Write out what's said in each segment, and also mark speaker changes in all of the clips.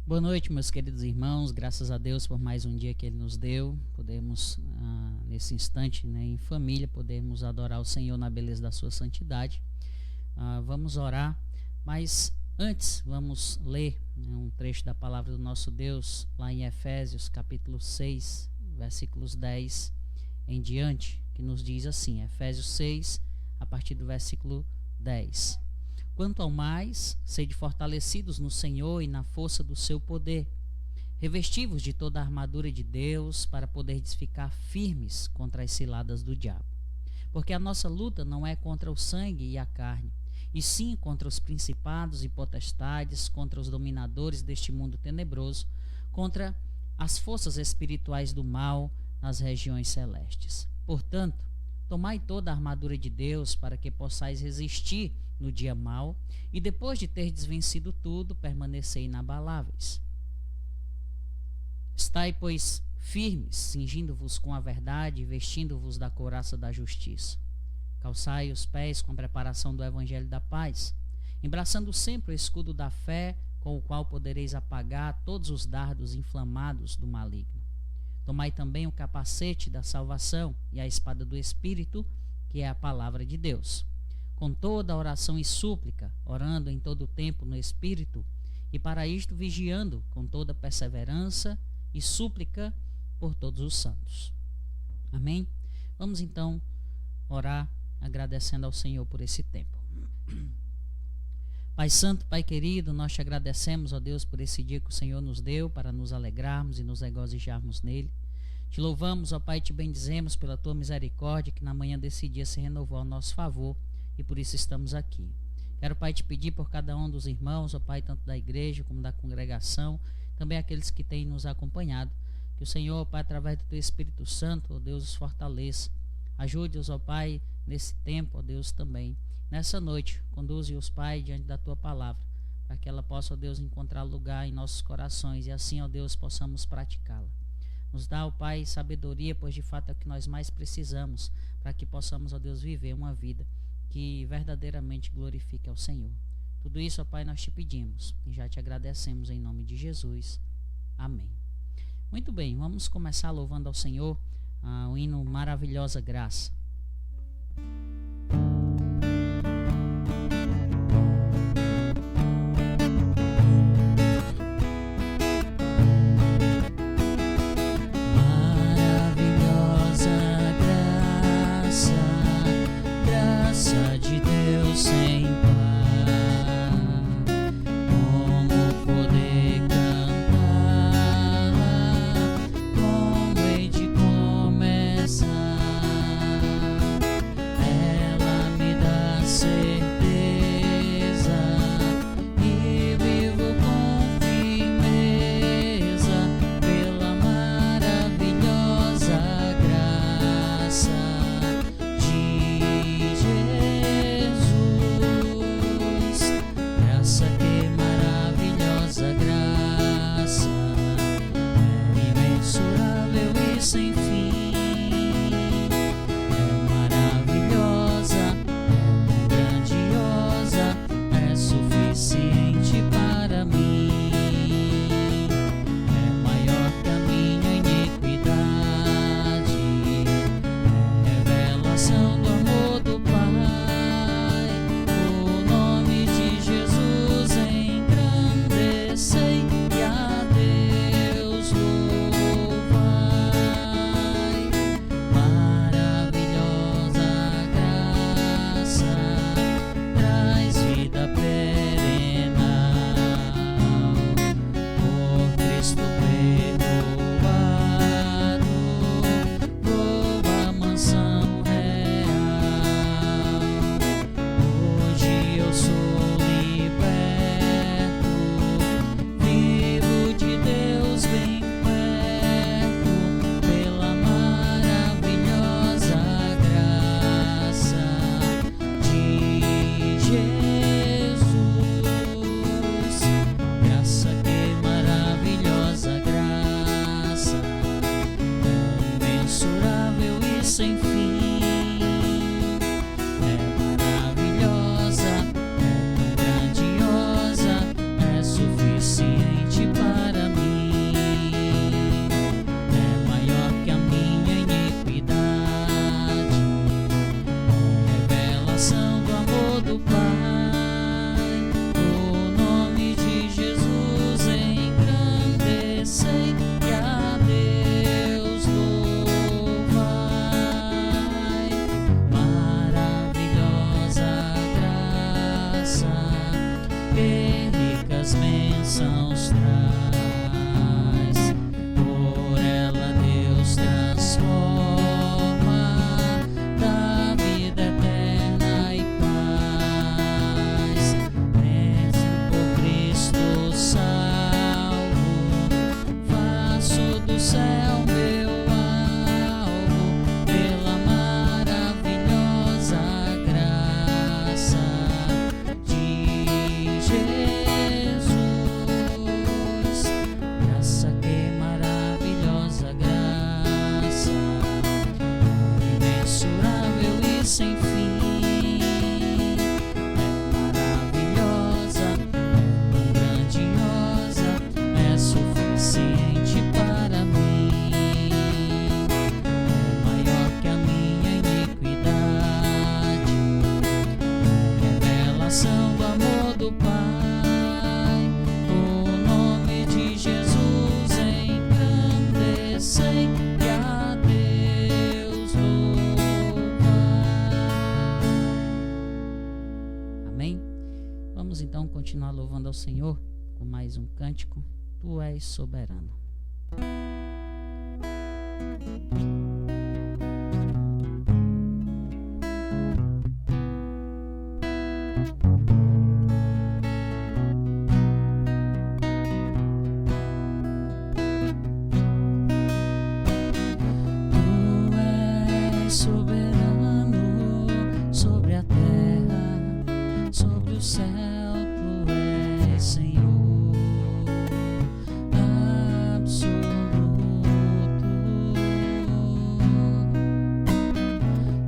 Speaker 1: Boa noite, meus queridos irmãos. Graças a Deus por mais um dia que Ele nos deu. Podemos, nesse instante, em família, podemos adorar o Senhor na beleza da sua santidade. Vamos orar, mas antes vamos ler um trecho da palavra do nosso Deus, lá em Efésios, capítulo 6, versículos 10 em diante, que nos diz assim, Efésios 6, a partir do versículo 10. Quanto ao mais, sede fortalecidos no Senhor e na força do seu poder. Revesti-vos de toda a armadura de Deus para poderdes ficar firmes contra as ciladas do diabo. Porque a nossa luta não é contra o sangue e a carne, e sim contra os principados e potestades, contra os dominadores deste mundo tenebroso, contra as forças espirituais do mal nas regiões celestes. Portanto, tomai toda a armadura de Deus para que possais resistir no dia mau, e depois de terdes vencido tudo, permanecei inabaláveis. Estai, pois, firmes, cingindo-vos com a verdade e vestindo-vos da couraça da justiça. Calçai os pés com a preparação do evangelho da paz, embraçando sempre o escudo da fé, com o qual podereis apagar todos os dardos inflamados do maligno. Tomai também o capacete da salvação e a espada do Espírito, que é a palavra de Deus. Com toda a oração e súplica, orando em todo o tempo no Espírito, e para isto vigiando com toda perseverança e súplica por todos os santos. Amém? Vamos então orar agradecendo ao Senhor por esse tempo. Pai Santo, Pai querido, nós te agradecemos, ó Deus, por esse dia que o Senhor nos deu para nos alegrarmos e nos regozijarmos nele. Te louvamos, ó Pai, e te bendizemos pela tua misericórdia que na manhã desse dia se renovou ao nosso favor e por isso estamos aqui. Quero, Pai, te pedir por cada um dos irmãos, ó Pai, tanto da igreja como da congregação, também aqueles que têm nos acompanhado, que o Senhor, ó Pai, através do teu Espírito Santo, ó Deus, os fortaleça. Ajude-os, ó Pai, nesse tempo, ó Deus, também. Nessa noite, conduze-os, Pai, diante da tua palavra, para que ela possa, ó Deus, encontrar lugar em nossos corações e assim, ó Deus, possamos praticá-la. Nos dá, ó Pai, sabedoria, pois de fato é o que nós mais precisamos, para que possamos, ó Deus, viver uma vida que verdadeiramente glorifique ao Senhor. Tudo isso, ó Pai, nós te pedimos e já te agradecemos em nome de Jesus. Amém. Muito bem, vamos começar louvando ao Senhor o hino Maravilhosa Graça. bênçãos traz. Por ela Deus transforma, dá vida eterna e paz. Preso por Cristo salvo, faço do céu meu alvo, pela maravilhosa graça de Jesus. Graça, que maravilhosa graça, imensurável e sem fim. É maravilhosa, é tão grandiosa, é suficiente para mim. É maior que a minha iniquidade, é revelação do amor do Pai. O nome de Jesus engrandecei e a Deus louvar. Amém? Vamos então continuar louvando ao Senhor com mais um cântico. Tu és soberano. Tu és soberano sobre a terra, sobre o céu. Tu és Senhor absoluto.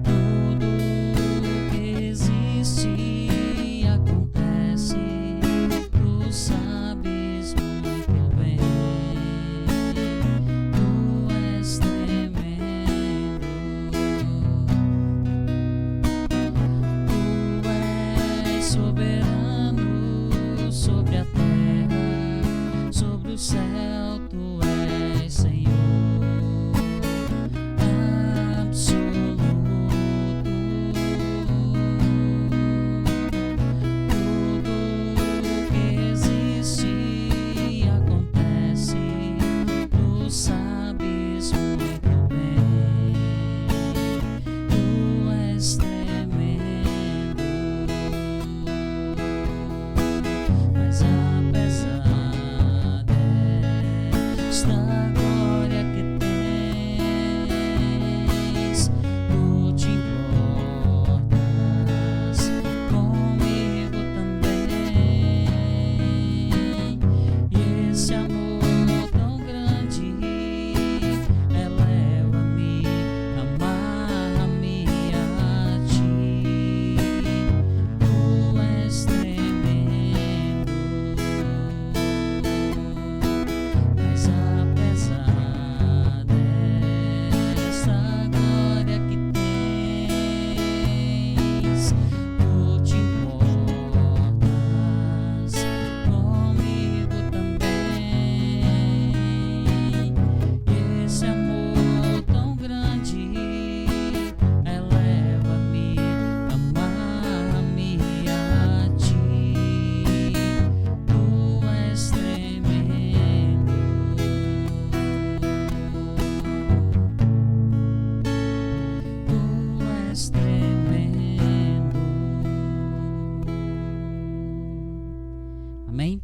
Speaker 1: Tudo que existe e acontece, tu sabes muito bem. Tu és tremendo. Tu és soberano sobre a terra, sobre o céu. Tu és Senhor absoluto. Tudo que existe e acontece, tu sabes muito bem. Tu és tremendo. Mas apesar desta glória que tens, tu te importas comigo também. E esse amor tão grande eleva-me, amarra-me a ti. Tu és tremendo. Mas apesar desta glória que tens, tu te importas comigo também. Esse amor tão grande eleva-me, amarra-me a ti. Tu és tremendo. Tu és tremendo. Amém?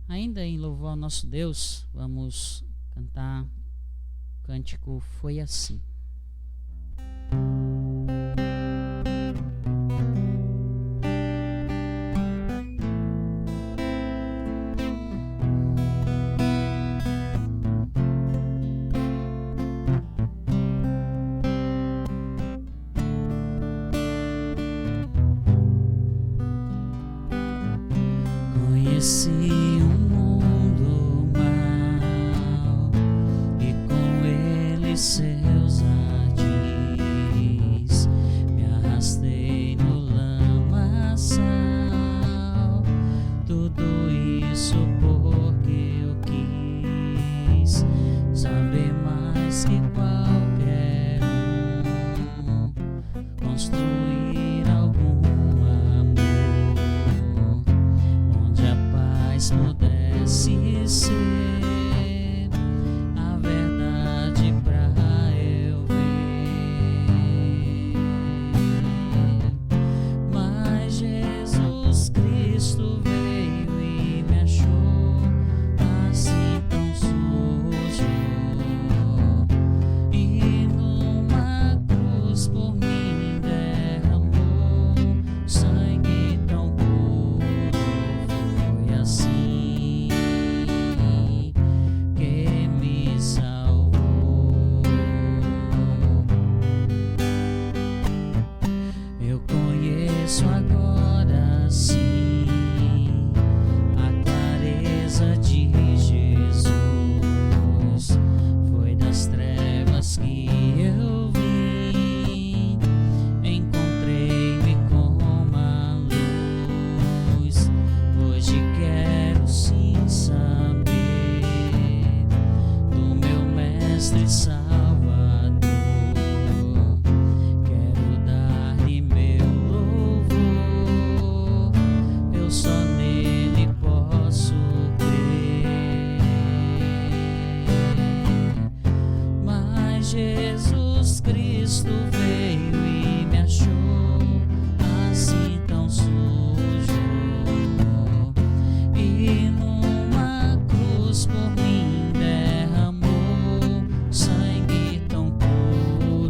Speaker 1: Ainda em louvor ao nosso Deus, vamos cantar o cântico Foi Assim. Conheci um mundo mau e com ele seus ardis. Me arrastei no lamaçal, tudo isso porque eu quis saber mais que qualquer um, construir algum amor onde a paz pudesse pudesse ser a verdade pra eu ver, mas Jesus Cristo veio e me achou assim tão sujo, e numa cruz por mim derramou sangue tão puro. Foi assim que me salvou. Eu conheço agora sim a clareza de Jesus. Foi das trevas que eu vim, encontrei-me com a luz. Hoje quero sim saber do meu Mestre Salvador. Quero dar-lhe meu louvor, eu só nele posso crer. Mas Jesus Cristo veio e me achou assim tão sujo, e numa cruz por mim derramou sangue tão puro.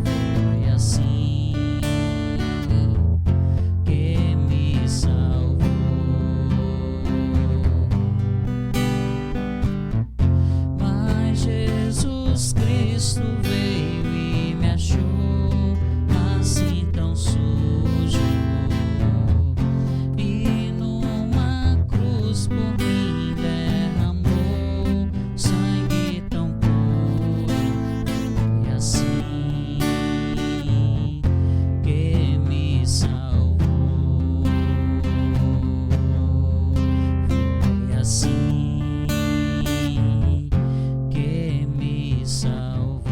Speaker 1: Foi assim que me salvou. Mas Jesus Cristo veio e me achou assim tão sujo, e numa cruz por mim derramou sangue tão puro. Foi assim que me salvou. Foi assim que me salvou.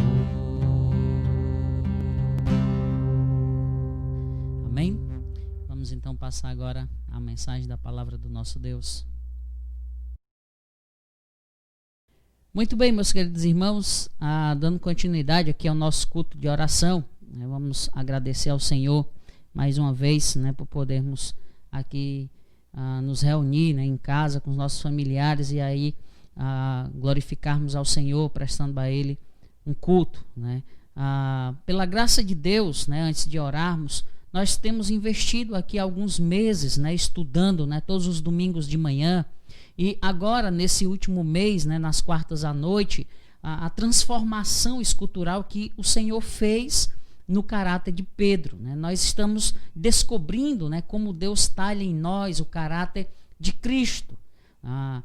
Speaker 1: Amém? Vamos então passar agora a mensagem da palavra do nosso Deus. Muito bem, meus queridos irmãos, dando continuidade aqui ao nosso culto de oração, né, vamos agradecer ao Senhor mais uma vez, né, por podermos aqui nos reunir, né, em casa com os nossos familiares e aí glorificarmos ao Senhor, prestando a Ele um culto, né. Pela graça de Deus, né, antes de orarmos, nós temos investido aqui alguns meses, né, estudando, né, todos os domingos de manhã. E agora, nesse último mês, né, nas quartas à noite, a transformação escultural que o Senhor fez no caráter de Pedro, né? Nós estamos descobrindo, né, como Deus talha em nós o caráter de Cristo.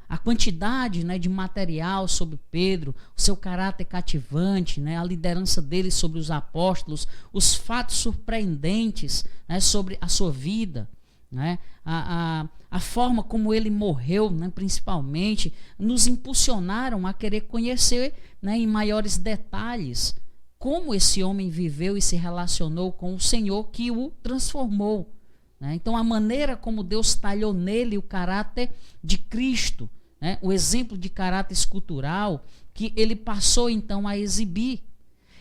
Speaker 1: A quantidade, né, de material sobre Pedro, o seu caráter cativante, né, a liderança dele sobre os apóstolos, os fatos surpreendentes, né, sobre a sua vida, né, a forma como ele morreu, né, principalmente, nos impulsionaram a querer conhecer, né, em maiores detalhes como esse homem viveu e se relacionou com o Senhor que o transformou. Né? Então, a maneira como Deus talhou nele o caráter de Cristo, né, o exemplo de caráter escultural que ele passou então a exibir.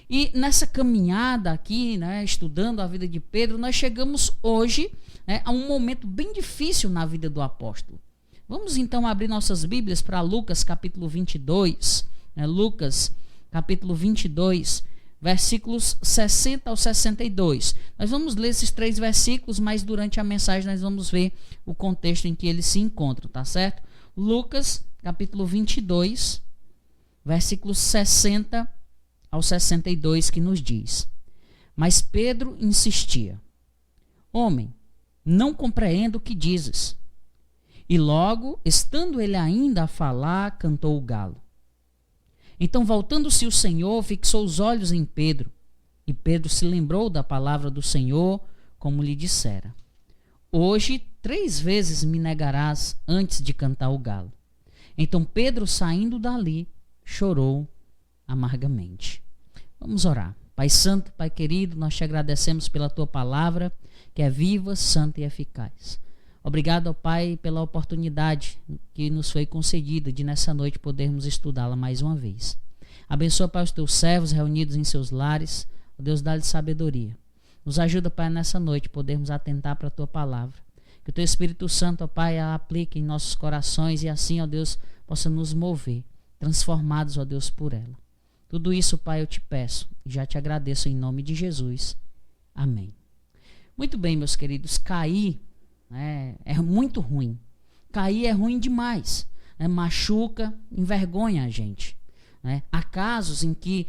Speaker 1: E nessa caminhada aqui, né, estudando a vida de Pedro, nós chegamos hoje, né, a um momento bem difícil na vida do apóstolo. Vamos então abrir nossas Bíblias para Lucas capítulo 22, né, Lucas capítulo 22, versículos 60 ao 62. Nós vamos ler esses 3 versículos, mas durante a mensagem nós vamos ver o contexto em que eles se encontram, tá certo? Lucas capítulo 22, versículos 60 ao 62, que nos diz: Mas Pedro insistia: Homem, não compreendo o que dizes. E logo, estando ele ainda a falar, cantou o galo. Então, voltando-se o Senhor, fixou os olhos em Pedro. E Pedro se lembrou da palavra do Senhor, como lhe dissera: Hoje 3 vezes me negarás antes de cantar o galo. Então Pedro, saindo dali, chorou amargamente. Vamos orar. Pai Santo, Pai querido, nós te agradecemos pela tua palavra, que é viva, santa e eficaz. Obrigado, ó Pai, pela oportunidade que nos foi concedida de nessa noite podermos estudá-la mais uma vez. Abençoa, Pai, os teus servos reunidos em seus lares. Ó Deus, dá-lhes sabedoria. Nos ajuda, Pai, nessa noite podermos atentar para a tua palavra. Que o teu Espírito Santo, ó Pai, a aplique em nossos corações e assim, ó Deus, possa nos mover, transformados, ó Deus, por ela. Tudo isso, Pai, eu te peço e já te agradeço em nome de Jesus. Amém. Muito bem, meus queridos, cair é muito ruim. Cair é ruim demais. Machuca, envergonha a gente. Há casos em que,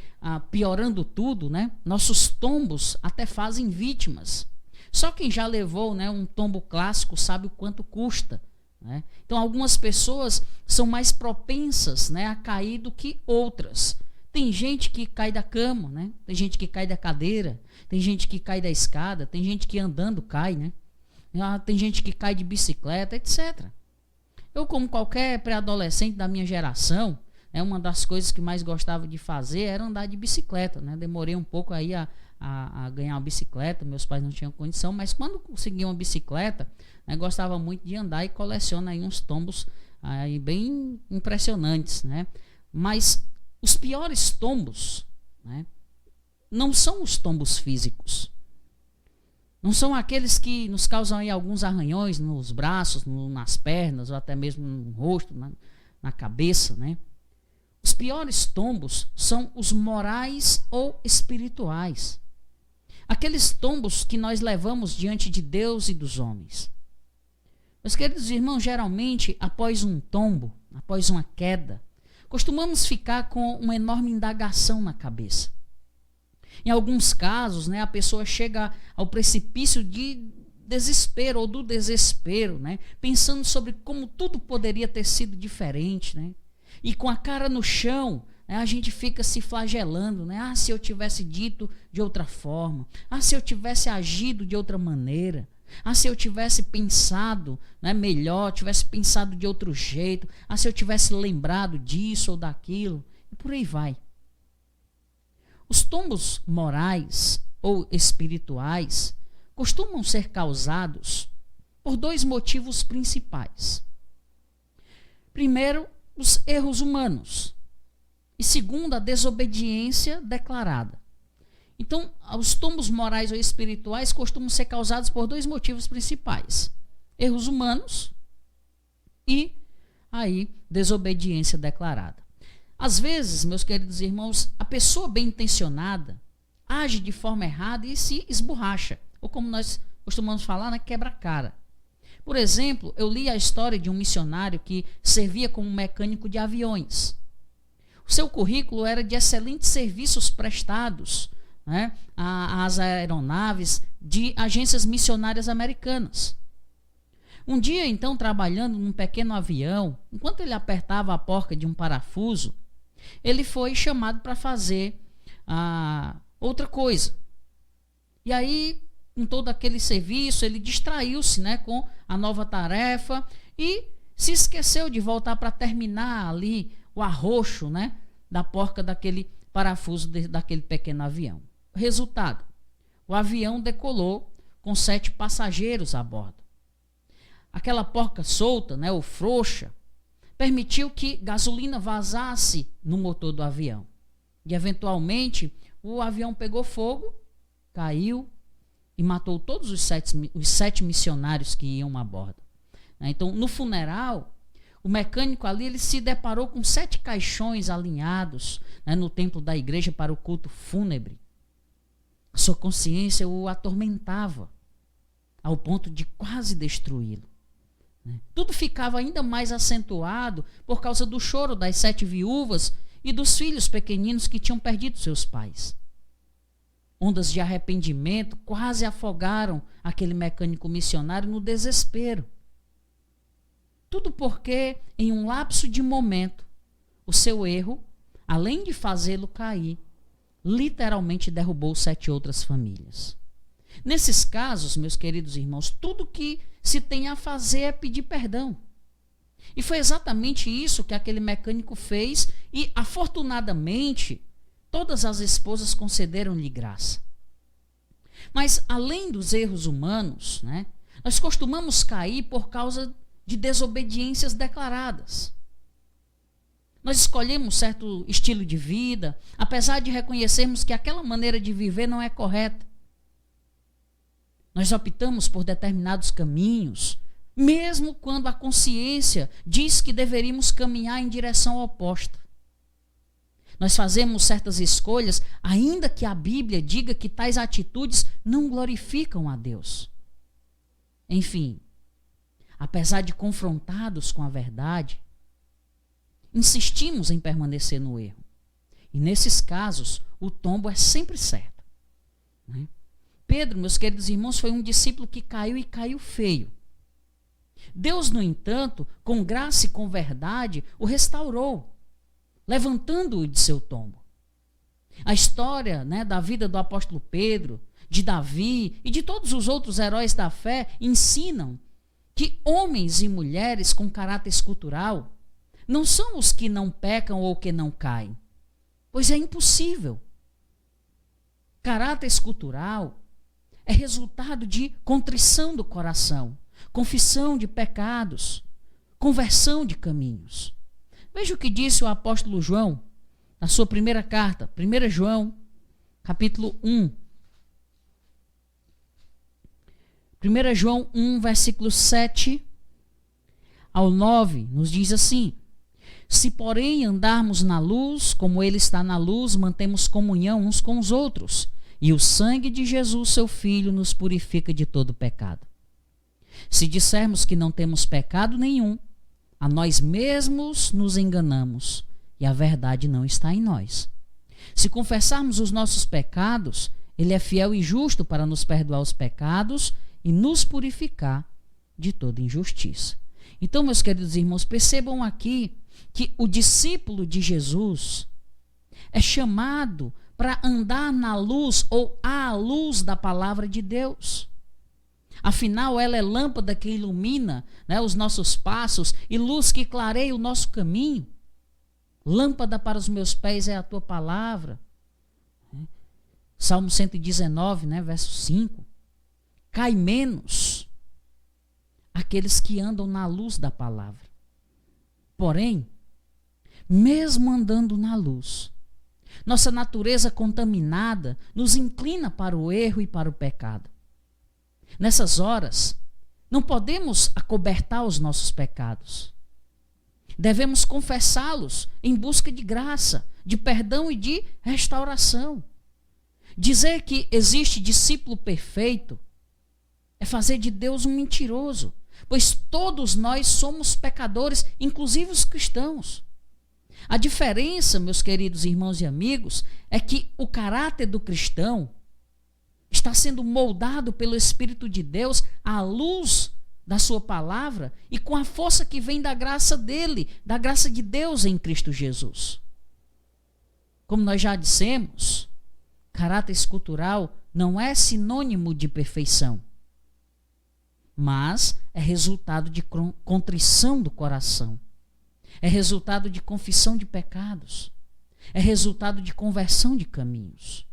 Speaker 1: piorando tudo, nossos tombos até fazem vítimas. Só quem já levou um tombo clássico sabe o quanto custa. Então, algumas pessoas são mais propensas a cair do que outras. Tem gente que cai da cama, tem gente que cai da cadeira, tem gente que cai da escada, tem gente que andando cai, tem gente que cai de bicicleta, etc. Eu, como qualquer pré-adolescente da minha geração, uma das coisas que mais gostava de fazer era andar de bicicleta. Demorei um pouco aí a ganhar uma bicicleta, meus pais não tinham condição, mas quando consegui uma bicicleta, gostava muito de andar e coleciona aí uns tombos aí bem impressionantes. Mas os piores tombos não são os tombos físicos. Não são aqueles que nos causam aí alguns arranhões nos braços, nas pernas, ou até mesmo no rosto, na cabeça, Os piores tombos são os morais ou espirituais. Aqueles tombos que nós levamos diante de Deus e dos homens. Meus queridos irmãos, geralmente, após um tombo, após uma queda, costumamos ficar com uma enorme indagação na cabeça. Em alguns casos, a pessoa chega ao precipício de desespero ou do desespero, pensando sobre como tudo poderia ter sido diferente, E com a cara no chão, a gente fica se flagelando, se eu tivesse dito de outra forma, se eu tivesse agido de outra maneira, se eu tivesse pensado melhor, tivesse pensado de outro jeito, se eu tivesse lembrado disso ou daquilo, e por aí vai. Os tombos morais ou espirituais costumam ser causados por dois motivos principais. Primeiro, os erros humanos. E segundo, a desobediência declarada. Então, os tombos morais ou espirituais costumam ser causados por dois motivos principais. Erros humanos e aí desobediência declarada. Às vezes, meus queridos irmãos, a pessoa bem intencionada age de forma errada e se esborracha. Ou como nós costumamos falar, quebra a cara. Por exemplo, eu li a história de um missionário que servia como mecânico de aviões. O seu currículo era de excelentes serviços prestados às aeronaves de agências missionárias americanas. Um dia, então, trabalhando num pequeno avião, enquanto ele apertava a porca de um parafuso, ele foi chamado para fazer outra coisa. E aí, com todo aquele serviço, ele distraiu-se com a nova tarefa e se esqueceu de voltar para terminar ali o arroxo da porca daquele parafuso daquele pequeno avião. Resultado, o avião decolou com 7 passageiros a bordo. Aquela porca solta, ou frouxa, permitiu que gasolina vazasse no motor do avião. E, eventualmente, o avião pegou fogo, caiu e matou todos os 7 missionários que iam a bordo. Então, no funeral, o mecânico ali ele se deparou com 7 caixões alinhados no templo da igreja para o culto fúnebre. A sua consciência o atormentava ao ponto de quase destruí-lo. Tudo ficava ainda mais acentuado por causa do choro das 7 viúvas e dos filhos pequeninos que tinham perdido seus pais. Ondas de arrependimento quase afogaram aquele mecânico missionário no desespero. Tudo porque, em um lapso de momento, o seu erro, além de fazê-lo cair, literalmente derrubou 7 outras famílias. Nesses casos, meus queridos irmãos, tudo que se tem a fazer é pedir perdão. E foi exatamente isso que aquele mecânico fez e, afortunadamente, todas as esposas concederam-lhe graça. Mas, além dos erros humanos, Nós costumamos cair por causa de desobediências declaradas. Nós escolhemos certo estilo de vida, apesar de reconhecermos que aquela maneira de viver não é correta. Nós optamos por determinados caminhos, mesmo quando a consciência diz que deveríamos caminhar em direção oposta. Nós fazemos certas escolhas, ainda que a Bíblia diga que tais atitudes não glorificam a Deus. Enfim, apesar de confrontados com a verdade, insistimos em permanecer no erro. E nesses casos, o tombo é sempre certo. Né? Pedro, meus queridos irmãos, foi um discípulo que caiu e caiu feio. Deus, no entanto, com graça e com verdade, o restaurou, levantando-o de seu tombo. A história, né, da vida do apóstolo Pedro, de Davi e de todos os outros heróis da fé ensinam que homens e mulheres com caráter escultural não são os que não pecam ou que não caem, pois é impossível. Caráter escultural é resultado de contrição do coração, confissão de pecados, conversão de caminhos. Veja o que disse o apóstolo João na sua primeira carta, 1 João, capítulo 1. 1 João 1, versículos 7 ao 9, nos diz assim: se, porém, andarmos na luz, como ele está na luz, mantemos comunhão uns com os outros, e o sangue de Jesus, seu Filho, nos purifica de todo pecado. Se dissermos que não temos pecado nenhum, a nós mesmos nos enganamos, e a verdade não está em nós. Se confessarmos os nossos pecados, ele é fiel e justo para nos perdoar os pecados e nos purificar de toda injustiça. Então, meus queridos irmãos, percebam aqui que o discípulo de Jesus é chamado para andar na luz ou à luz da palavra de Deus. Afinal, ela é lâmpada que ilumina, né, os nossos passos e luz que clareia o nosso caminho. Lâmpada para os meus pés é a tua palavra. Salmo 119, né, verso 5. Cai menos aqueles que andam na luz da palavra. Porém, mesmo andando na luz, nossa natureza contaminada nos inclina para o erro e para o pecado. Nessas horas, não podemos acobertar os nossos pecados. Devemos confessá-los em busca de graça, de perdão e de restauração. Dizer que existe discípulo perfeito é fazer de Deus um mentiroso, pois todos nós somos pecadores, inclusive os cristãos. A diferença, meus queridos irmãos e amigos, é que o caráter do cristão está sendo moldado pelo Espírito de Deus à luz da sua palavra e com a força que vem da graça dele, da graça de Deus em Cristo Jesus. Como nós já dissemos, caráter escultural não é sinônimo de perfeição, mas é resultado de contrição do coração, é resultado de confissão de pecados, é resultado de conversão de caminhos.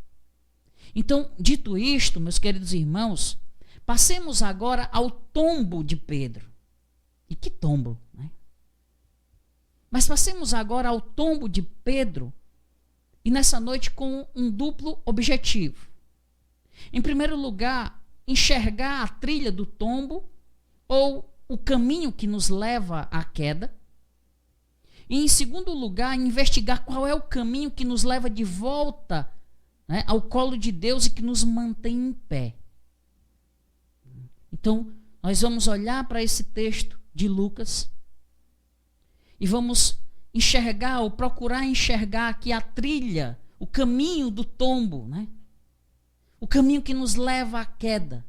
Speaker 1: Então, dito isto, meus queridos irmãos, passemos agora ao tombo de Pedro. E que tombo, né? Mas passemos agora ao tombo de Pedro, e nessa noite com um duplo objetivo. Em primeiro lugar, enxergar a trilha do tombo, ou o caminho que nos leva à queda. E em segundo lugar, investigar qual é o caminho que nos leva de volta, né, ao colo de Deus e que nos mantém em pé. Então, nós vamos olhar para esse texto de Lucas e vamos enxergar ou procurar enxergar aqui a trilha, o caminho do tombo, né? O caminho que nos leva à queda,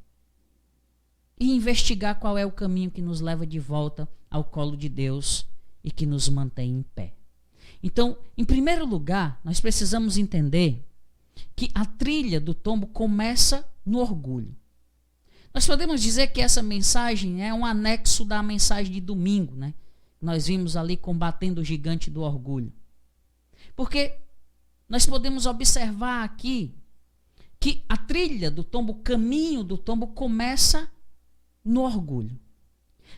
Speaker 1: e investigar qual é o caminho que nos leva de volta ao colo de Deus e que nos mantém em pé. Então, em primeiro lugar, nós precisamos entender que a trilha do tombo começa no orgulho. Nós podemos dizer que essa mensagem é um anexo da mensagem de domingo, né? Nós vimos ali combatendo o gigante do orgulho. Porque nós podemos observar aqui que a trilha do tombo, o caminho do tombo começa no orgulho.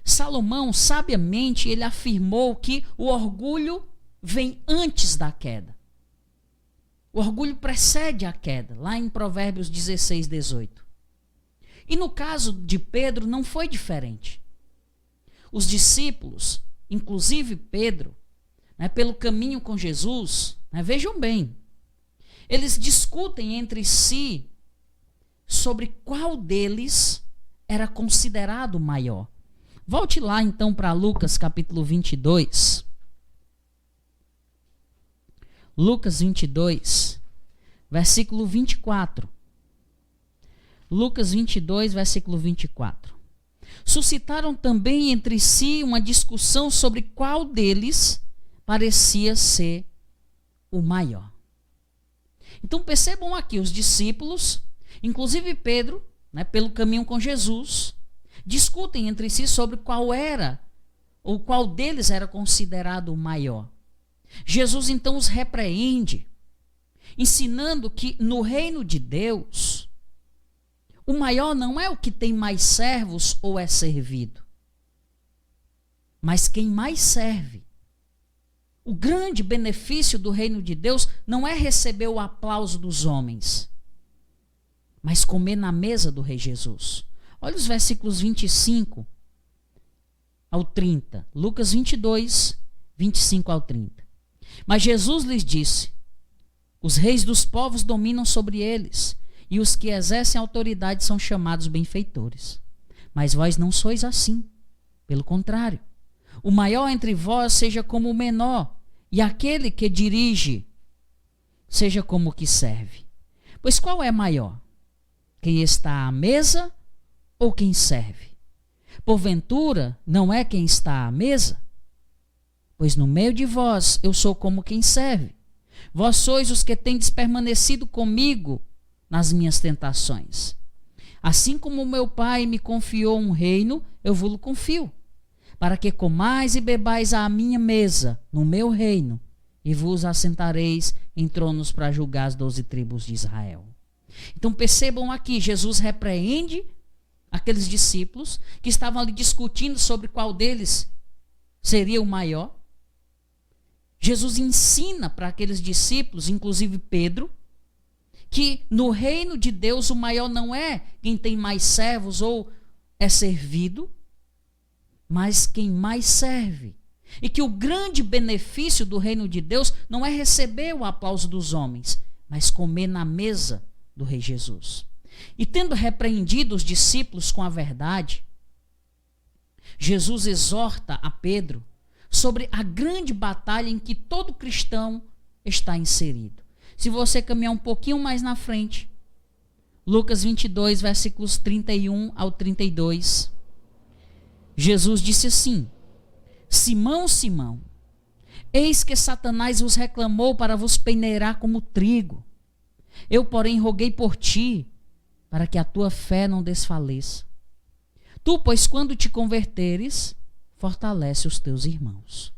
Speaker 1: Salomão, sabiamente, ele afirmou que o orgulho vem antes da queda. O orgulho precede a queda, lá em Provérbios 16, 18. E no caso de Pedro não foi diferente. Os discípulos, inclusive Pedro, pelo caminho com Jesus, vejam bem, eles discutem entre si sobre qual deles era considerado maior. Volte lá então para Lucas capítulo 22. Lucas 22, versículo 24. Lucas 22, versículo 24. Suscitaram também entre si uma discussão sobre qual deles parecia ser o maior. Então percebam aqui, os discípulos, inclusive Pedro, pelo caminho com Jesus, discutem entre si sobre qual era, ou qual deles era considerado o maior. Jesus então os repreende, ensinando que no reino de Deus, o maior não é o que tem mais servos ou é servido, mas quem mais serve. O grande benefício do reino de Deus não é receber o aplauso dos homens, mas comer na mesa do Rei Jesus. Olha os versículos 25 ao 30. Lucas 22, 25 ao 30. Mas Jesus lhes disse: os reis dos povos dominam sobre eles, e os que exercem autoridade são chamados benfeitores. Mas vós não sois assim. Pelo contrário, o maior entre vós seja como o menor, e aquele que dirige seja como o que serve. Pois qual é maior? Quem está à mesa ou quem serve? Porventura, não é quem está à mesa? Pois no meio de vós eu sou como quem serve. Vós sois os que tendes permanecido comigo nas minhas tentações. Assim como o meu Pai me confiou um reino, eu vos confio, para que comais e bebais à minha mesa, no meu reino, e vos assentareis em tronos para julgar as 12 tribos de Israel. Então percebam aqui, Jesus repreende aqueles discípulos que estavam ali discutindo sobre qual deles seria o maior. Jesus ensina para aqueles discípulos, inclusive Pedro, que no reino de Deus o maior não é quem tem mais servos ou é servido, mas quem mais serve. E que o grande benefício do reino de Deus não é receber o aplauso dos homens, mas comer na mesa do Rei Jesus. E tendo repreendido os discípulos com a verdade, Jesus exorta a Pedro sobre a grande batalha em que todo cristão está inserido. Se você caminhar um pouquinho mais na frente, Lucas 22, versículos 31 ao 32, Jesus disse assim: Simão, Simão, eis que Satanás vos reclamou para vos peneirar como trigo. Eu, porém, roguei por ti, para que a tua fé não desfaleça. Tu, pois, quando te converteres, fortalece os teus irmãos.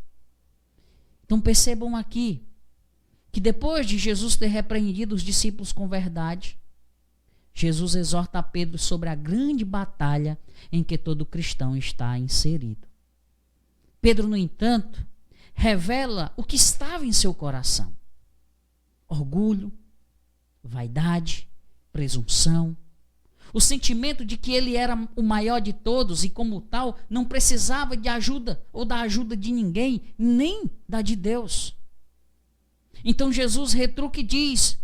Speaker 1: Então percebam aqui que depois de Jesus ter repreendido os discípulos com verdade, Jesus exorta a Pedro sobre a grande batalha em que todo cristão está inserido. Pedro, no entanto, revela o que estava em seu coração: orgulho, vaidade, presunção, o sentimento de que ele era o maior de todos e, como tal, não precisava de ajuda ou da ajuda de ninguém, nem da de Deus. Então Jesus retruca e diz: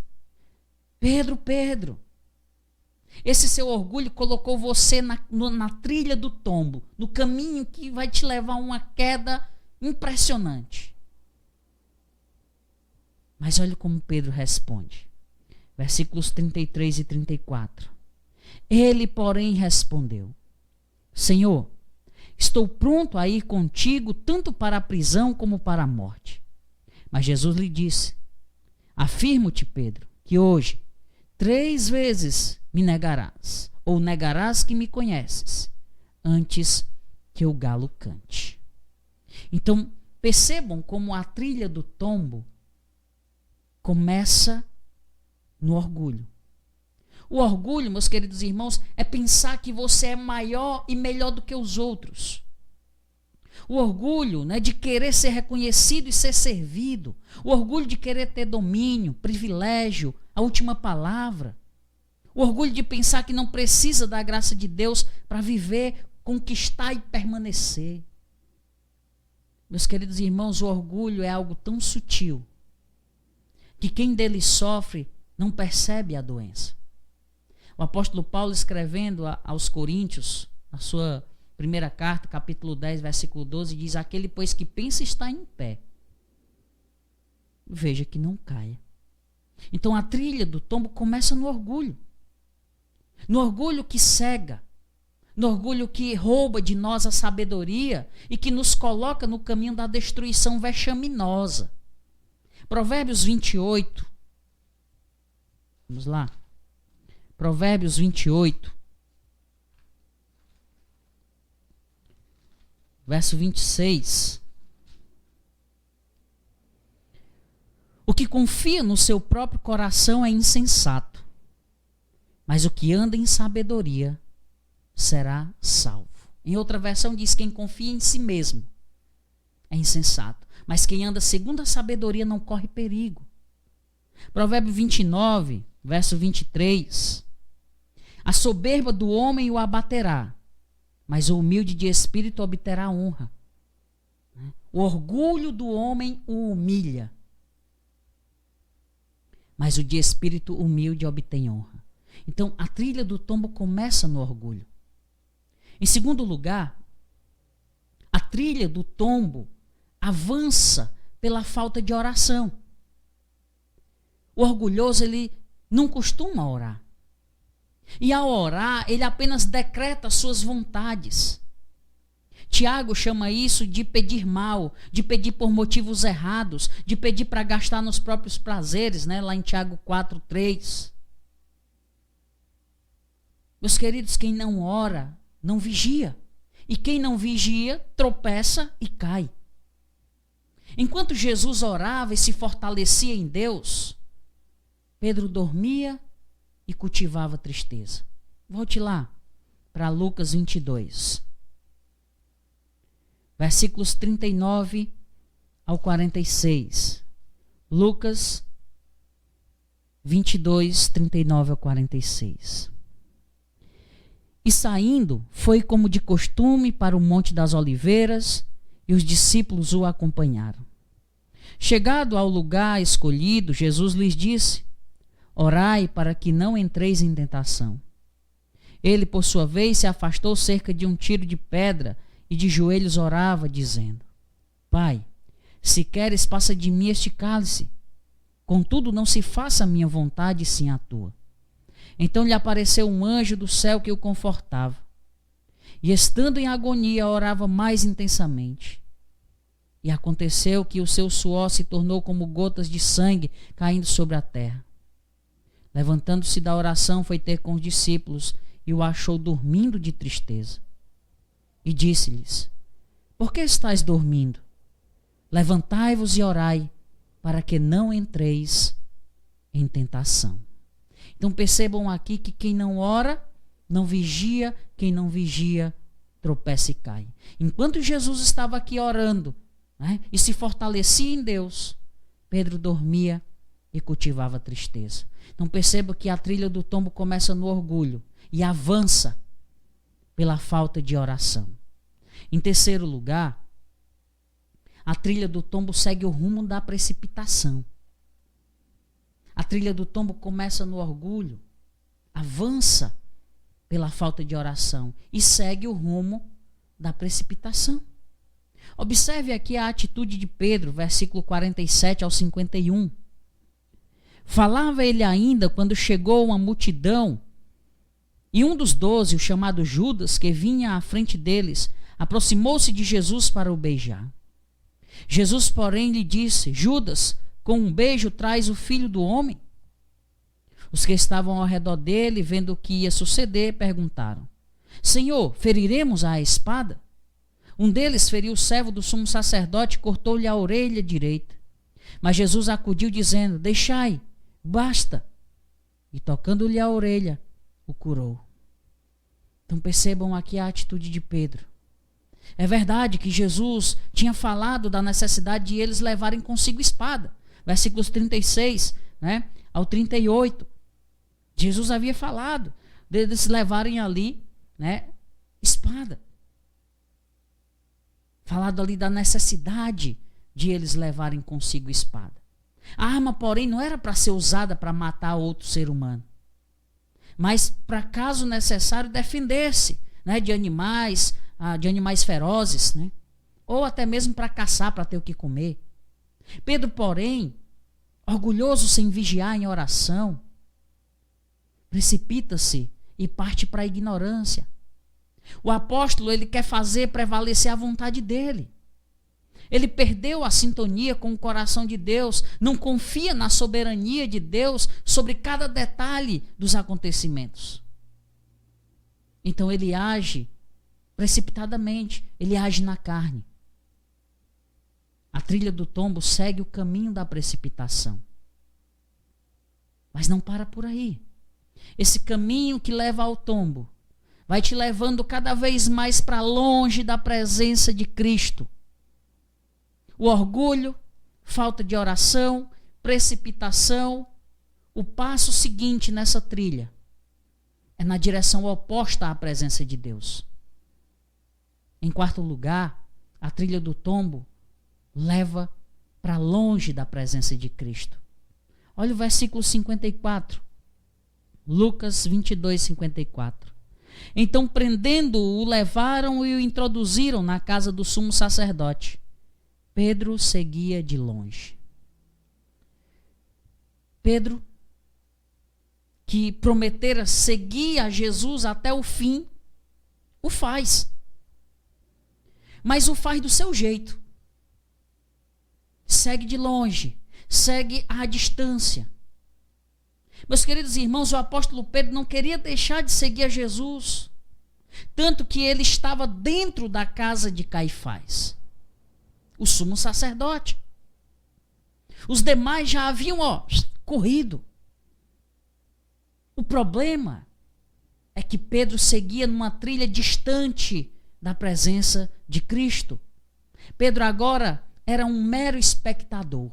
Speaker 1: Pedro, Pedro, esse seu orgulho colocou você na trilha do tombo, no caminho que vai te levar a uma queda impressionante. Mas olha como Pedro responde. Versículos 33 e 34. Ele, porém, respondeu: Senhor, estou pronto a ir contigo tanto para a prisão como para a morte. Mas Jesus lhe disse: Afirmo-te, Pedro, que hoje 3 vezes me negarás, ou negarás que me conheces, antes que o galo cante. Então, percebam como a trilha do tombo começa no orgulho. O orgulho, meus queridos irmãos, é pensar que você é maior e melhor do que os outros. O orgulho, né, de querer ser reconhecido e ser servido. O orgulho de querer ter domínio, privilégio, a última palavra. O orgulho de pensar que não precisa da graça de Deus para viver, conquistar e permanecer. Meus queridos irmãos, o orgulho é algo tão sutil que quem dele sofre não percebe a doença. O apóstolo Paulo, escrevendo aos Coríntios, na sua primeira carta, capítulo 10, versículo 12, diz: aquele, pois, que pensa estar em pé, veja que não caia. Então a trilha do tombo começa no orgulho. No orgulho que cega, no orgulho que rouba de nós a sabedoria e que nos coloca no caminho da destruição vexaminosa. Provérbios 28. Vamos lá. Provérbios 28. Verso 26. O que confia no seu próprio coração é insensato, mas o que anda em sabedoria será salvo. Em outra versão diz: quem confia em si mesmo é insensato, mas quem anda segundo a sabedoria não corre perigo. Provérbio 29, verso 23. A soberba do homem o abaterá, mas o humilde de espírito obterá honra. O orgulho do homem o humilha, mas o de espírito humilde obtém honra. Então, a trilha do tombo começa no orgulho. Em segundo lugar, a trilha do tombo avança pela falta de oração. O orgulhoso, ele não costuma orar. E ao orar, ele apenas decreta suas vontades. Tiago chama isso de pedir mal, de pedir por motivos errados, de pedir para gastar nos próprios prazeres, né? Lá em Tiago 4:3. Meus queridos, quem não ora, não vigia. E quem não vigia, tropeça e cai. Enquanto Jesus orava e se fortalecia em Deus, Pedro dormia e cultivava tristeza. Volte lá para Lucas 22. Versículos 39 ao 46. Lucas 22, 39 ao 46. E saindo, foi como de costume para o Monte das Oliveiras, e os discípulos o acompanharam. Chegado ao lugar escolhido, Jesus lhes disse: orai para que não entreis em tentação. Ele, por sua vez, se afastou cerca de um tiro de pedra e de joelhos orava, dizendo: Pai, se queres, passa de mim este cálice. Contudo, não se faça a minha vontade, sim a tua. Então lhe apareceu um anjo do céu que o confortava. E estando em agonia, orava mais intensamente. E aconteceu que o seu suor se tornou como gotas de sangue caindo sobre a terra. Levantando-se da oração, foi ter com os discípulos e o achou dormindo de tristeza. E disse-lhes: por que estáis dormindo? Levantai-vos e orai, para que não entreis em tentação. Então percebam aqui que quem não ora, não vigia, quem não vigia, tropeça e cai. Enquanto Jesus estava aqui orando, né, e se fortalecia em Deus, Pedro dormia e cultivava tristeza. Então perceba que a trilha do tombo começa no orgulho e avança pela falta de oração. Em terceiro lugar, a trilha do tombo segue o rumo da precipitação. A trilha do tombo começa no orgulho, avança pela falta de oração e segue o rumo da precipitação. Observe aqui a atitude de Pedro, versículo 47 ao 51. Falava ele ainda quando chegou uma multidão, e um dos 12, o chamado Judas, que vinha à frente deles, aproximou-se de Jesus para o beijar. Jesus, porém, lhe disse: Judas, com um beijo traz o filho do homem? Os que estavam ao redor dele, vendo o que ia suceder, perguntaram: Senhor, feriremos a espada? Um deles feriu o servo do sumo sacerdote e cortou-lhe a orelha direita. Mas Jesus acudiu, dizendo: Deixai, basta. E tocando-lhe a orelha, o curou. Então percebam aqui a atitude de Pedro. É verdade que Jesus tinha falado da necessidade de eles levarem consigo espada. Versículos 36, né, ao 38. Jesus havia falado deles levarem ali, né, espada. Falado ali da necessidade de eles levarem consigo espada. A arma, porém, não era para ser usada para matar outro ser humano, mas para, caso necessário, defender-se, né, de animais ferozes, né, ou até mesmo para caçar, para ter o que comer. Pedro, porém, orgulhoso sem vigiar em oração, precipita-se e parte para a ignorância. O apóstolo, ele quer fazer prevalecer a vontade dele. Ele perdeu a sintonia com o coração de Deus, não confia na soberania de Deus sobre cada detalhe dos acontecimentos. Então ele age precipitadamente, ele age na carne. A trilha do tombo segue o caminho da precipitação. Mas não para por aí. Esse caminho que leva ao tombo vai te levando cada vez mais para longe da presença de Cristo. O orgulho, falta de oração, precipitação. O passo seguinte nessa trilha é na direção oposta à presença de Deus. Em quarto lugar, a trilha do tombo leva para longe da presença de Cristo. Olha o versículo 54. Lucas 22, 54. Então, prendendo-o, o levaram e o introduziram na casa do sumo sacerdote. Pedro seguia de longe. Pedro, que prometera seguir a Jesus até o fim, o faz. Mas o faz do seu jeito. Segue de longe, segue à distância. Meus queridos irmãos, o apóstolo Pedro não queria deixar de seguir a Jesus, tanto que ele estava dentro da casa de Caifás, o sumo sacerdote. Os demais já haviam corrido. O problema é que Pedro seguia numa trilha distante da presença de Cristo. Pedro agora era um mero espectador.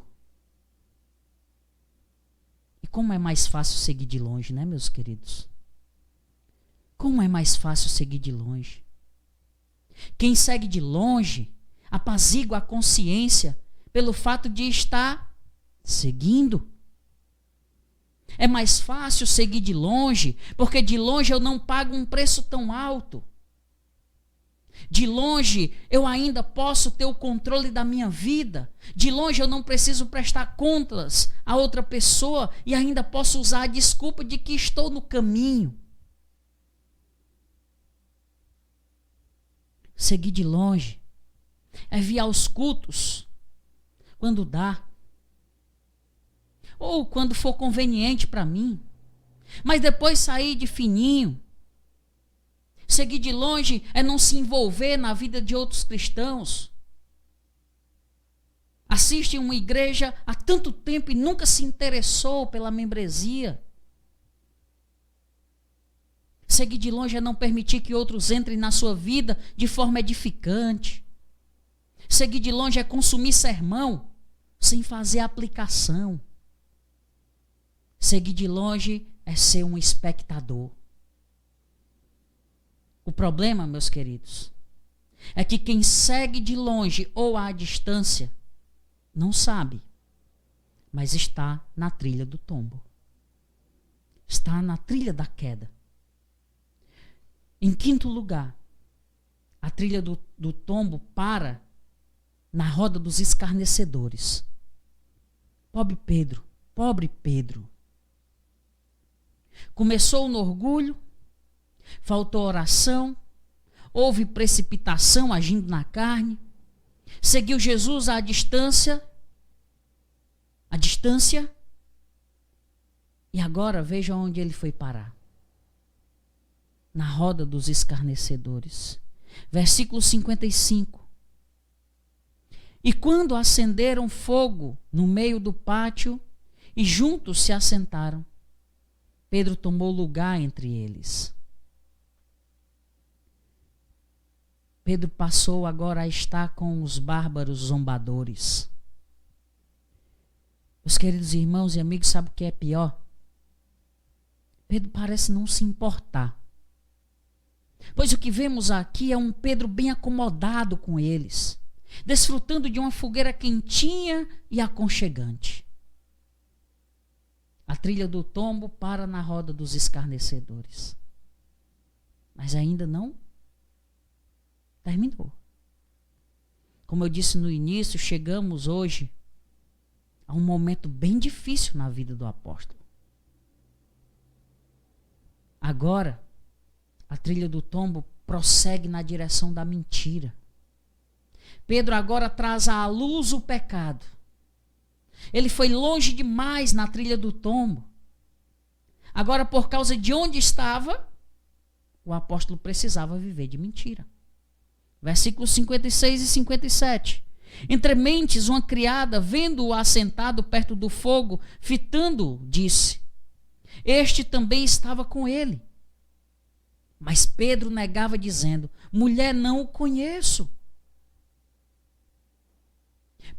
Speaker 1: E como é mais fácil seguir de longe, né, meus queridos? Como é mais fácil seguir de longe? Quem segue de longe apazigua a consciência pelo fato de estar seguindo. É mais fácil seguir de longe, porque de longe eu não pago um preço tão alto. De longe eu ainda posso ter o controle da minha vida. De longe eu não preciso prestar contas a outra pessoa e ainda posso usar a desculpa de que estou no caminho. Seguir de longe é vir aos cultos quando dá, ou quando for conveniente para mim, mas depois sair de fininho. Seguir de longe é não se envolver na vida de outros cristãos. Assiste uma igreja há tanto tempo e nunca se interessou pela membresia. Seguir de longe é não permitir que outros entrem na sua vida de forma edificante. Seguir de longe é consumir sermão sem fazer aplicação. Seguir de longe é ser um espectador. O problema, meus queridos, é que quem segue de longe ou à distância não sabe, mas está na trilha do tombo. Está na trilha da queda. Em quinto lugar, a trilha do tombo para na roda dos escarnecedores. Pobre Pedro. Começou no orgulho, faltou oração, houve precipitação agindo na carne, seguiu Jesus à distância, e agora veja onde ele foi parar. Na roda dos escarnecedores. Versículo 55. E quando acenderam fogo no meio do pátio, e juntos se assentaram. Pedro tomou lugar entre eles. Pedro passou agora a estar com os bárbaros zombadores. Meus queridos irmãos e amigos, sabe o que é pior? Pedro parece não se importar. Pois o que vemos aqui é um Pedro bem acomodado com eles, desfrutando de uma fogueira quentinha e aconchegante. A trilha do tombo para na roda dos escarnecedores. Mas ainda não terminou. Como eu disse no início, chegamos hoje a um momento bem difícil na vida do apóstolo. Agora, a trilha do tombo prossegue na direção da mentira. Pedro agora traz à luz o pecado. Ele foi longe demais na trilha do tombo. Agora, por causa de onde estava, o apóstolo precisava viver de mentira. Versículos 56 e 57. Entre mentes, uma criada, vendo-o assentado perto do fogo, fitando-o, disse: este também estava com ele. Mas Pedro negava, dizendo: mulher, não o conheço.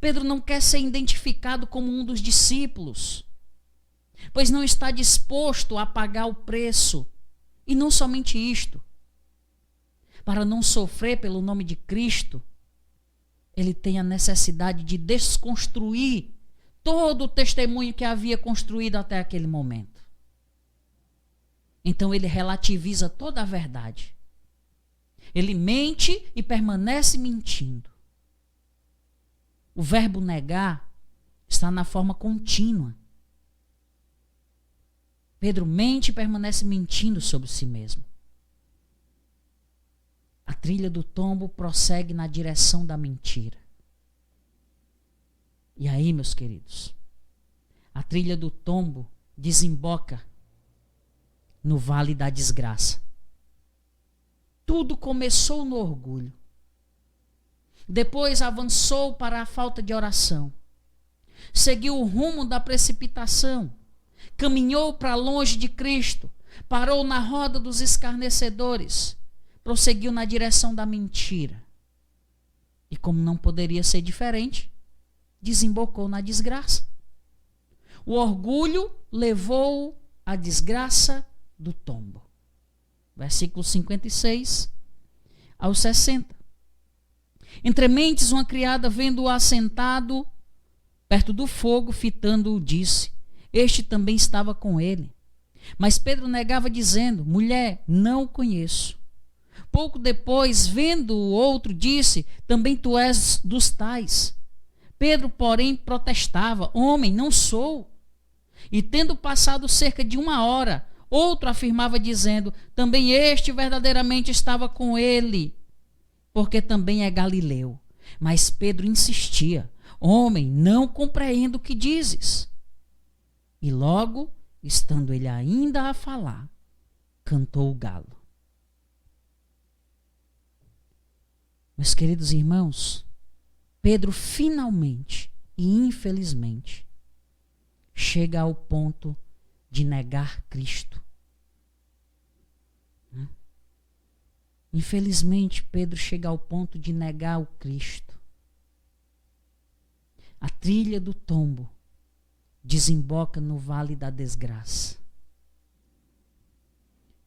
Speaker 1: Pedro não quer ser identificado como um dos discípulos, pois não está disposto a pagar o preço. E não somente isto, para não sofrer pelo nome de Cristo, ele tem a necessidade de desconstruir todo o testemunho que havia construído até aquele momento. Então ele relativiza toda a verdade. Ele mente e permanece mentindo. O verbo negar está na forma contínua. Pedro mente e permanece mentindo sobre si mesmo. A trilha do tombo prossegue na direção da mentira. E aí, meus queridos, a trilha do tombo desemboca no vale da desgraça. Tudo começou no orgulho. Depois avançou para a falta de oração. Seguiu o rumo da precipitação. Caminhou para longe de Cristo. Parou na roda dos escarnecedores. Prosseguiu na direção da mentira. E como não poderia ser diferente, desembocou na desgraça. O orgulho levou à desgraça do tombo. Versículos 56 ao 60. Entre mentes, uma criada, vendo-o assentado perto do fogo, fitando-o, disse: este também estava com ele. Mas Pedro negava, dizendo: mulher, não o conheço. Pouco depois, vendo o outro, disse: também tu és dos tais. Pedro, porém, protestava: homem, não sou. E tendo passado cerca de 1 hora, outro afirmava, dizendo: também este verdadeiramente estava com ele, porque também é galileu. Mas Pedro insistia: homem, não compreendo o que dizes. E logo, estando ele ainda a falar, cantou o galo. Meus queridos irmãos, Pedro finalmente e infelizmente chega ao ponto de negar Cristo. Infelizmente, Pedro chega ao ponto de negar o Cristo. A trilha do tombo desemboca no vale da desgraça.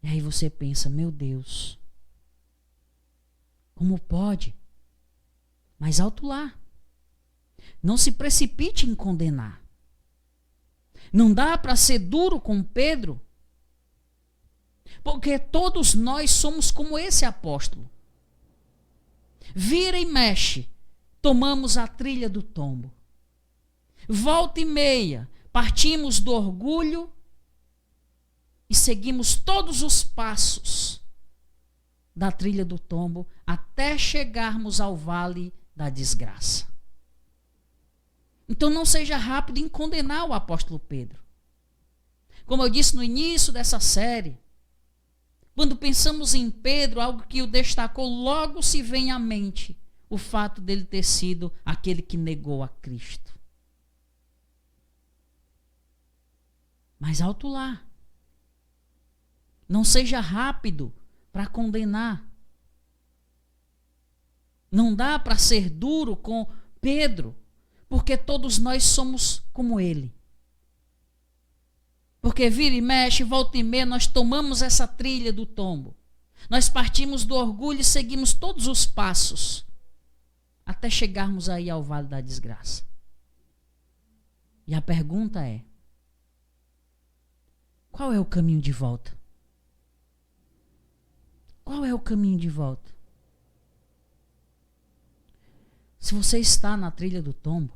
Speaker 1: E aí você pensa: meu Deus, como pode? Mas alto lá. Não se precipite em condenar. Não dá para ser duro com Pedro, porque todos nós somos como esse apóstolo. Vira e mexe, tomamos a trilha do tombo. Volta e meia, partimos do orgulho e seguimos todos os passos da trilha do tombo até chegarmos ao vale da desgraça. Então não seja rápido em condenar o apóstolo Pedro. Como eu disse no início dessa série, quando pensamos em Pedro, algo que o destacou, logo se vem à mente o fato dele ter sido aquele que negou a Cristo. Mas alto lá. Não seja rápido para condenar. Não dá para ser duro com Pedro, porque todos nós somos como ele. Porque vira e mexe, volta e meia, nós tomamos essa trilha do tombo. Nós partimos do orgulho e seguimos todos os passos até chegarmos aí ao vale da desgraça. E a pergunta é: qual é o caminho de volta? Qual é o caminho de volta? Se você está na trilha do tombo,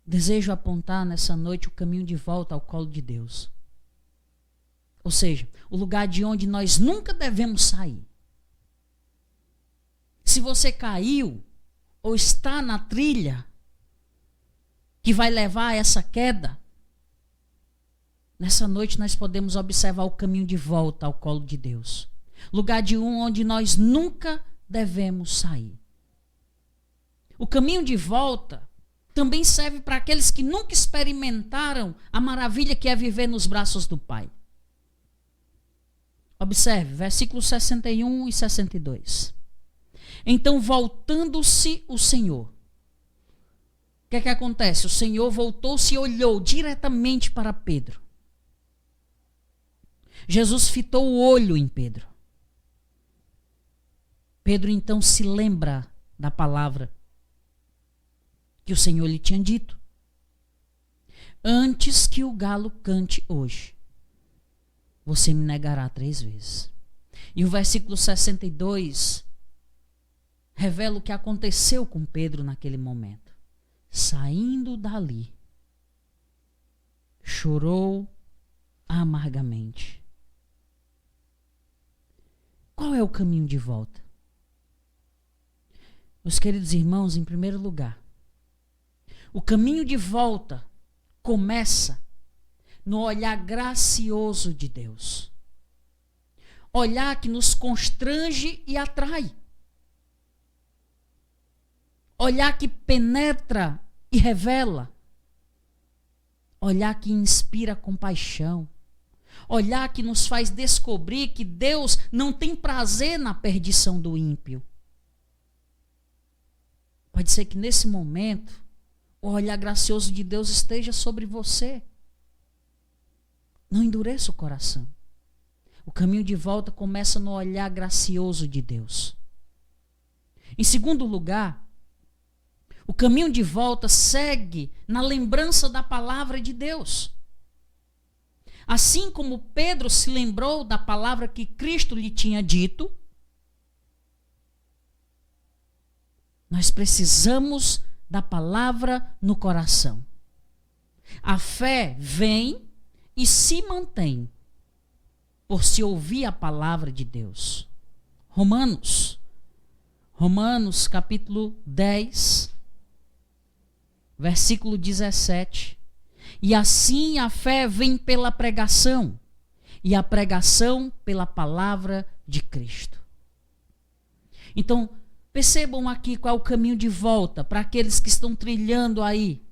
Speaker 1: desejo apontar nessa noite o caminho de volta ao colo de Deus. Ou seja, o lugar de onde nós nunca devemos sair. Se você caiu ou está na trilha que vai levar a essa queda, nessa noite nós podemos observar o caminho de volta ao colo de Deus. Lugar de onde nós nunca devemos sair. O caminho de volta também serve para aqueles que nunca experimentaram a maravilha que é viver nos braços do Pai. Observe, versículos 61 e 62. Então, voltando-se o Senhor. O que é que acontece? O Senhor voltou-se e olhou diretamente para Pedro. Jesus fitou o olho em Pedro. Pedro então se lembra da palavra que o Senhor lhe tinha dito. Antes que o galo cante hoje, você me negará 3 vezes. E o versículo 62 revela o que aconteceu com Pedro naquele momento. Saindo dali, chorou amargamente. Qual é o caminho de volta? Meus queridos irmãos, em primeiro lugar, o caminho de volta começa no olhar gracioso de Deus. Olhar que nos constrange e atrai. Olhar que penetra e revela. Olhar que inspira compaixão. Olhar que nos faz descobrir que Deus não tem prazer na perdição do ímpio. Pode ser que nesse momento o olhar gracioso de Deus esteja sobre você. Não endureça o coração. O caminho de volta começa no olhar gracioso de Deus. Em segundo lugar, o caminho de volta segue na lembrança da palavra de Deus. Assim como Pedro se lembrou da palavra que Cristo lhe tinha dito, nós precisamos da palavra no coração. A fé vem e se mantém por se ouvir a palavra de Deus. Romanos capítulo 10, versículo 17. E assim a fé vem pela pregação, e a pregação pela palavra de Cristo. Então, percebam aqui qual é o caminho de volta para aqueles que estão trilhando aí,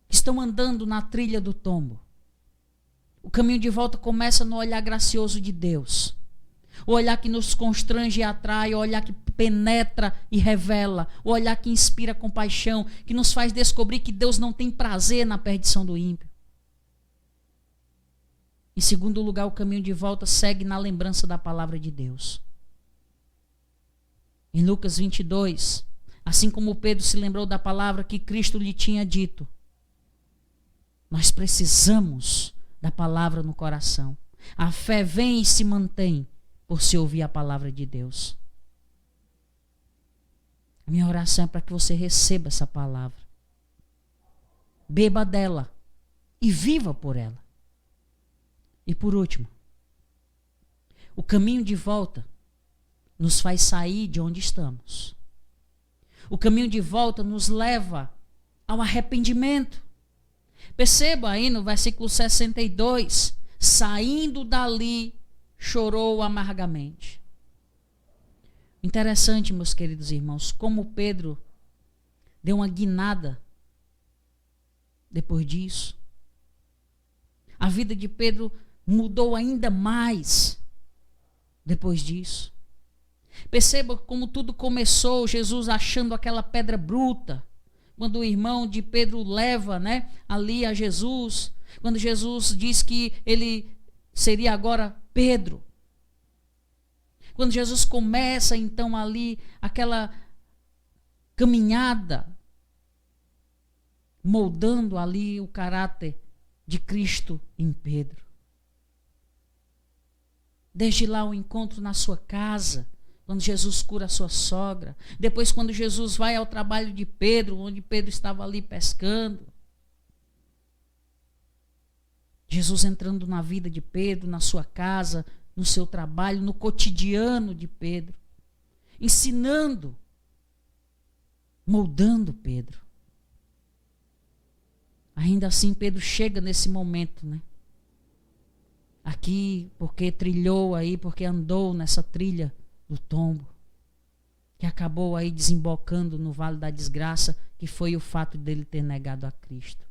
Speaker 1: que estão andando na trilha do tombo. O caminho de volta começa no olhar gracioso de Deus. O olhar que nos constrange e atrai, o olhar que penetra e revela, o olhar que inspira compaixão, que nos faz descobrir que Deus não tem prazer na perdição do ímpio. Em segundo lugar, o caminho de volta segue na lembrança da palavra de Deus. Em Lucas 22, assim como Pedro se lembrou da palavra que Cristo lhe tinha dito, nós precisamos da palavra no coração. A fé vem e se mantém por se ouvir a palavra de Deus. Minha oração é para que você receba essa palavra. Beba dela e viva por ela. E por último, o caminho de volta nos faz sair de onde estamos. O caminho de volta nos leva ao arrependimento. Perceba aí no versículo 62, saindo dali, chorou amargamente. Interessante, meus queridos irmãos, como Pedro deu uma guinada depois disso. A vida de Pedro mudou ainda mais depois disso. Perceba como tudo começou, Jesus achando aquela pedra bruta. Quando o irmão de Pedro leva, ali a Jesus, quando Jesus diz que ele seria agora Pedro. Quando Jesus começa então ali aquela caminhada, moldando ali o caráter de Cristo em Pedro. Desde lá o encontro na sua casa, quando Jesus cura a sua sogra. Depois quando Jesus vai ao trabalho de Pedro, onde Pedro estava ali pescando. Jesus entrando na vida de Pedro, na sua casa, no seu trabalho, no cotidiano de Pedro. Ensinando, moldando Pedro. Ainda assim Pedro chega nesse momento, Aqui, porque trilhou aí, porque andou nessa trilha do tombo, que acabou aí desembocando no vale da desgraça, que foi o fato dele ter negado a Cristo.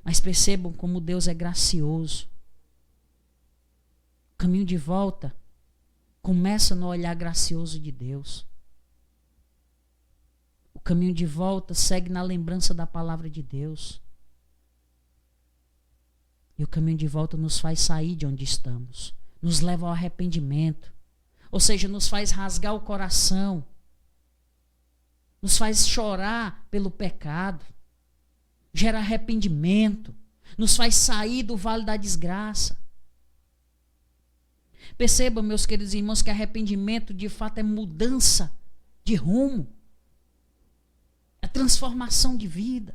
Speaker 1: Mas percebam como Deus é gracioso. O caminho de volta começa no olhar gracioso de Deus. O caminho de volta segue na lembrança da palavra de Deus. E o caminho de volta nos faz sair de onde estamos. Nos leva ao arrependimento. Ou seja, nos faz rasgar o coração. Nos faz chorar pelo pecado. Gera arrependimento. Nos faz sair do vale da desgraça. Percebam, meus queridos irmãos, que arrependimento de fato é mudança de rumo. É transformação de vida.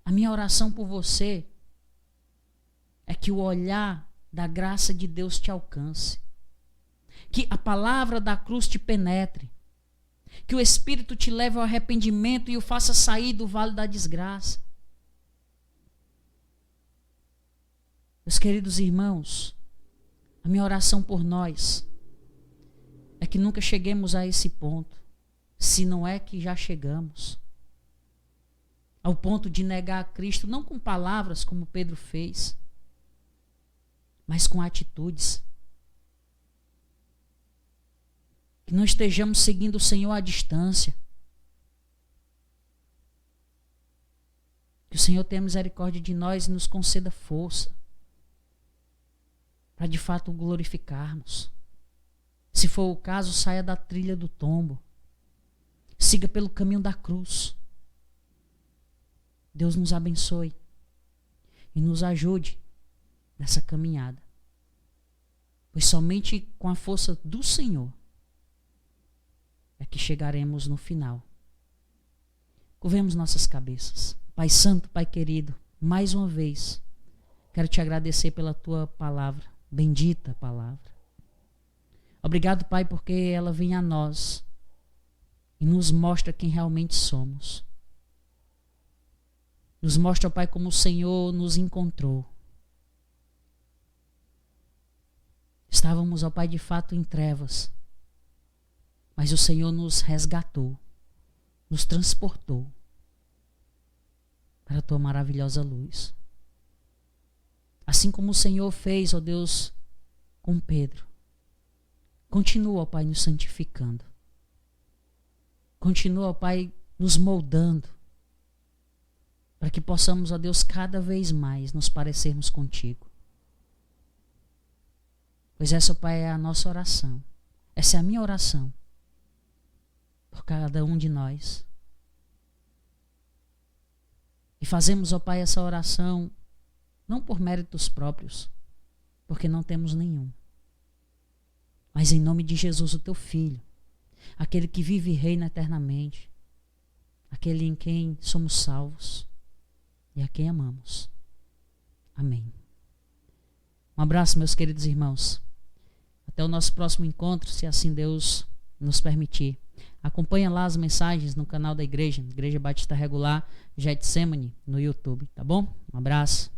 Speaker 1: A minha oração por você é que o olhar da graça de Deus te alcance. Que a palavra da cruz te penetre. Que o Espírito te leve ao arrependimento e o faça sair do vale da desgraça. Meus queridos irmãos, a minha oração por nós é que nunca cheguemos a esse ponto, se não é que já chegamos. Ao ponto de negar a Cristo, não com palavras como Pedro fez, mas com atitudes. Que não estejamos seguindo o Senhor à distância. Que o Senhor tenha misericórdia de nós e nos conceda força para de fato o glorificarmos. Se for o caso, saia da trilha do tombo. Siga pelo caminho da cruz. Deus nos abençoe e nos ajude nessa caminhada. Pois somente com a força do Senhor é que chegaremos no final. Curvemos nossas cabeças. Pai Santo, Pai querido, mais uma vez, quero te agradecer pela tua palavra, bendita palavra. Obrigado, Pai, porque ela vem a nós e nos mostra quem realmente somos. Nos mostra, Pai, como o Senhor nos encontrou. Estávamos, ó Pai, de fato em trevas, mas o Senhor nos resgatou, nos transportou para a tua maravilhosa luz. Assim como o Senhor fez, ó Deus, com Pedro, continua, ó Pai, nos santificando. Continua, ó Pai, nos moldando, para que possamos, ó Deus, cada vez mais nos parecermos contigo. Pois essa, ó Pai, é a nossa oração. Essa é a minha oração por cada um de nós. E fazemos, ó Pai, essa oração não por méritos próprios, porque não temos nenhum, mas em nome de Jesus, o teu Filho, aquele que vive e reina eternamente, aquele em quem somos salvos e a quem amamos. Amém. Um abraço, meus queridos irmãos. Até o nosso próximo encontro, se assim Deus nos permitir. Acompanha lá as mensagens no canal da Igreja Batista Regular Getsemane, no YouTube, tá bom? Um abraço.